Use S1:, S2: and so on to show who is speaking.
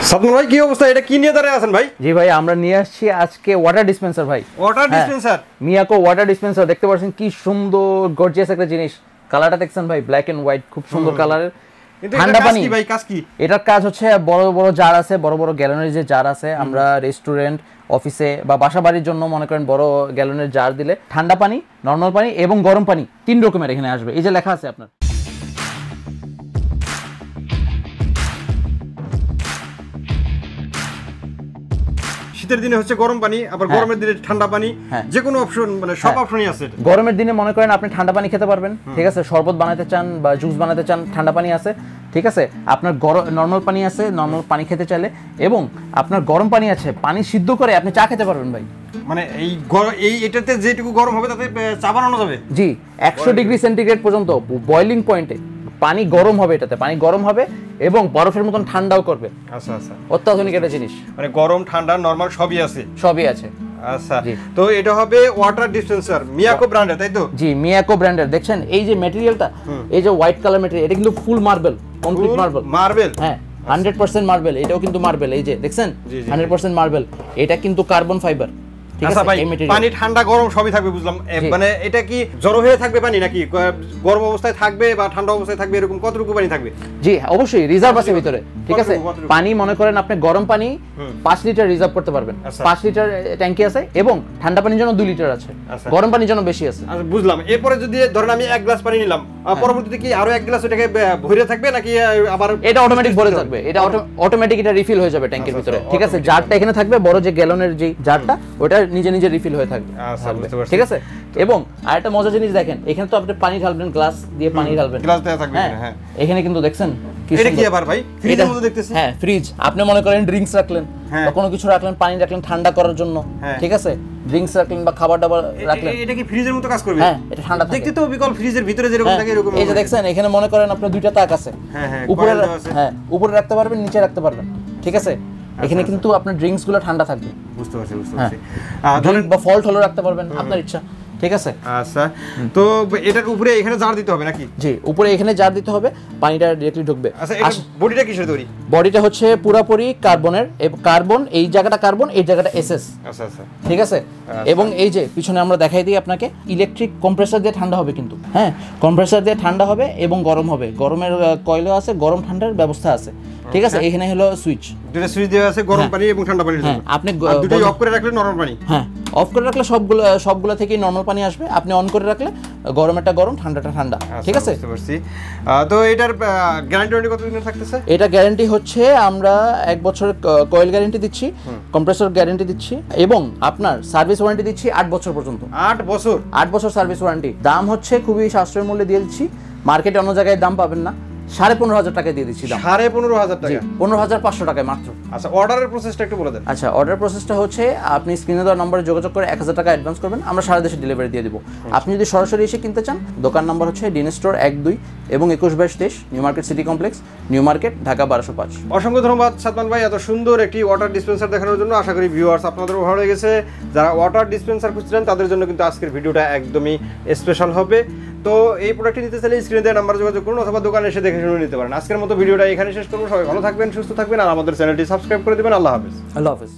S1: সাদমান ভাই কি অবস্থা, এটা কি নিয়ে দাঁড়ায় আছেন ভাই?
S2: জি ভাই, আমরা নিয়ে আসছি আজকে ওয়াটার ডিসপেন্সার ভাই।
S1: Water dispenser,
S2: Miyako water dispenser. দেখতে পাচ্ছেন কি সুন্দর গর্জিয়াস একটা জিনিস। কালারটা দেখছেন ভাই, ব্ল্যাক এন্ড হোয়াইট, খুব সুন্দর কালারের। ঠান্ডা পানি
S1: ভাই কাজ কি?
S2: এটার কাজ হচ্ছে বড় বড় জার আছে, বড় বড় গ্যালনের যে জার আছে, আমরা রেস্টুরেন্ট, অফিসে বা বাসা বাড়ির জন্য মনে করেন বড় গ্যালনের জার দিলে ঠান্ডা পানি, নর্মাল পানি এবং গরম পানি 3 রকমের এখানে আসবে। এই যে লেখা আছে আপনার।
S1: শীতের দিনে হচ্ছে গরম পানি, আবার গরমের দিনে ঠান্ডা পানি, যে কোনো অপশন, মানে সব অপশনই আছে।
S2: গরমের দিনে মনে করেন আপনি ঠান্ডা পানি খেতে পারবেন, ঠিক আছে, শরবত বানাতে চান বা জুস বানাতে চান, ঠান্ডা পানি আছে, ঠিক আছে। আপনার নর্মাল পানি আছে, নর্মাল পানি খেতে চাইলে, এবং আপনার গরম পানি আছে, পানি সিদ্ধ করে আপনি চা খেতে পারবেন ভাই।
S1: মানে এই এটাতে যেটুকু গরম হবে তাতে চা বানানো যাবে।
S2: জি, 100 ডিগ্রি সেন্টিগ্রেড পর্যন্ত বয়লিং পয়েন্টে পানি গরম হবে, এটাতে পানি গরম হবে এবং বরফের মতন ঠান্ডাও করবে।
S1: আচ্ছা আচ্ছা,
S2: অত্যাধুনিক একটা জিনিস,
S1: মানে গরম ঠান্ডা নরমাল সবই আছে।
S2: সবই আছে।
S1: আচ্ছা, তো এটা হবে ওয়াটার ডিসপেন্সার মিয়াকো ব্র্যান্ডের, তাই তো?
S2: জি, মিয়াকো ব্র্যান্ডের। দেখছেন এই যে ম্যাটেরিয়ালটা, এই যে হোয়াইট কালার ম্যাটেরিয়াল, এটা কিন্তু ফুল মার্বেল, কমপ্লিট মার্বেল।
S1: মার্বেল,
S2: হ্যাঁ, 100% মার্বেল। এটাও কিন্তু মার্বেল, এই যে দেখছেন 100% মার্বেল। এটা কিন্তু কার্বন ফাইবার।
S1: আচ্ছা ভাই, পানি ঠান্ডা গরম সবই থাকবে, বুঝলাম। মানে এটা কি জড়ো হয়ে থাকবে পানি, নাকি গরম অবস্থায় থাকবে বা ঠান্ডা অবস্থায় থাকবে, এরকম কতটুকু পানি থাকবে?
S2: জি অবশ্যই, রিজার্ভ আছে ভিতরে, ঠিক আছে। পানি মনে করেন আপনি গরম পানি 5 লিটার রিজার্ভ করতে পারবেন, 5 লিটার ট্যাঙ্কি আছে, এবং ঠান্ডা পানির জন্য 2 লিটার আছে, গরম পানির জন্য বেশি আছে।
S1: আচ্ছা বুঝলাম। এরপরে যদি ধরেন আমি 1 গ্লাস পানি নিলাম, পরবর্তীতে কি আরো 1 গ্লাস ওটাকে ভরে থাকবে, নাকি আবার
S2: এটা অটোমেটিক ভরে থাকবে? এটা অটোমেটিক, এটা রিফিল হয়ে যাবে ট্যাঙ্কের ভিতরে, ঠিক আছে। জারটা এখানে থাকবে, বড় যে গ্যালনের যে জারটা, ওটা নিজে নিজে রিফিল হয়ে থাকবে, ঠিক আছে। এবং আরেকটা মজার জিনিস দেখেন, এখানে তো আপনি পানি ঢালবেন, গ্লাস দিয়ে পানি ঢালবেন,
S1: গ্লাস দেয়া থাকবে। হ্যাঁ,
S2: এখানে কিন্তু দেখছেন
S1: এটা কি আবার ভাই ফ্রিজের মতো দেখতেছি।
S2: হ্যাঁ, ফ্রিজ। আপনি মনে করেন ড্রিঙ্কস রাখলেন বা কোনো কিছু রাখলেন, পানি রাখলেন ঠান্ডা করার জন্য, ঠিক আছে, ড্রিঙ্কস রাখলেন বা খাবার দাবার রাখলেন,
S1: এটা কি ফ্রিজের মতো কাজ করবে?
S2: হ্যাঁ, এটা ঠান্ডা থাকে।
S1: দেখতে তো বিকল ফ্রিজের ভিতরে যেরকম থাকে এরকম।
S2: এই যে দেখছেন এখানে মনে করেন আপনার 2টা তাক আছে, উপরে, হ্যাঁ, উপরে রাখতে পারবেন, নিচে রাখতে পারবেন, ঠিক আছে। এখানে কিন্তু আপনার ড্রিঙ্কস গুলো ঠান্ডা থাকবে।
S1: বুঝতে পারছি।
S2: ড্রিঙ্ক বা ফল টল রাখতে পারবেন, আপনার ইচ্ছা, ঠিক আছে।
S1: আচ্ছা, তো এটার উপরে এখানে জার দিতে হবে নাকি?
S2: জি, উপরে এখানে জার দিতে হবে, পানিটা ডাইরেক্টলি ঢুকবে।
S1: আচ্ছা, এটা বডিটা কিসের তৈরি?
S2: বডিটা হচ্ছে পুরোপুরি কার্বনের, কার্বন, এই জায়গাটা কার্বন, এই জায়গাটা এসএস।
S1: আচ্ছা আচ্ছা,
S2: ঠিক আছে। এবং এই যে পিছনে আমরা দেখাই দিই আপনাকে, ইলেকট্রিক কম্প্রেসার দিয়ে ঠান্ডা হবে কিন্তু, হ্যাঁ, কম্প্রেসার দিয়ে ঠান্ডা হবে এবং গরম হবে। গরমের কয়েলও আছে, গরম ঠান্ডার ব্যবস্থা আছে, ঠিক আছে। এখানে হলো সুইচ,
S1: দুটো সুইচ দেওয়া আছে, গরম পানি এবং ঠান্ডা পানির জন্য।
S2: আপনি
S1: দুটোই অফ করে রাখলে নরমাল পানি,
S2: হ্যাঁ, অফ করে রাখলে সবগুলো থেকেই নরমাল পানি আসবে। আপনি অন করে রাখলে গরমেরটা গরম, ঠান্ডাটা ঠান্ডা, ঠিক আছে।
S1: বুঝতে পারছি। তো এটার গ্যারান্টি কতদিনের থাকতেছে?
S2: এটা গ্যারান্টি হচ্ছে আমরা 1 বছরের কয়েল গ্যারান্টি দিচ্ছি, কম্প্রেসর গ্যারান্টি দিচ্ছি, এবং আপনার সার্ভিস ওয়ারেন্টি দিচ্ছি 8 বছর পর্যন্ত।
S1: 8 বছর?
S2: 8 বছর সার্ভিস ওয়ারেন্টি। দাম হচ্ছে খুবই সাশ্রয় মূল্যে দিয়ে দিচ্ছি, মার্কেটে অন্য জায়গায় দাম পাবেন না। 15,500 টাকা দিয়ে দিচ্ছি দাম।
S1: 15,500 টাকা?
S2: 15,500 টাকায় মাত্র।
S1: আচ্ছা, অর্ডারের প্রসেসটা একটু বলে দেন।
S2: আচ্ছা, অর্ডার প্রসেসটা হচ্ছে আপনি স্ক্রিনে দেওয়া নম্বরে যোগাযোগ করে 1000 টাকা অ্যাডভান্স করবেন, আমরা সারা দেশে ডেলিভারি দিয়ে দেবো। আপনি যদি সরাসরি এসে কিনতে চান, দোকান নম্বর হচ্ছে ডিন স্টোর 1-2 এবং 21-22 new market city complex, new market, Dhaka 1205।
S1: অসংখ্য ধন্যবাদ সাদমান ভাই এত সুন্দর একটি ওয়াটার ডিসপেন্সার দেখানোর জন্য। আশা করি ভিউয়ার্স আপনাদেরও ভালো লেগেছে। যারা ওয়াটার ডিসপেন্সার খুঁজছিলেন তাদের জন্য কিন্তু আজকের ভিডিওটা একদমই স্পেশাল হবে। তো এই প্রোডাক্টটি নিতে চাইলে স্ক্রিনে দেওয়া নাম্বারে যোগাযোগ করুন, অথবা দোকানে এসে দেখে শুনে নিতে পারেন। আজকের মতো ভিডিওটা এখানে শেষ করবো। সবাই ভালো থাকবেন, সুস্থ থাকবেন, আর আমাদের চ্যানেলটি সাবস্ক্রাইব করে দেবেন। আল্লাহ হাফেজ।
S2: আল্লাহ হাফেজ।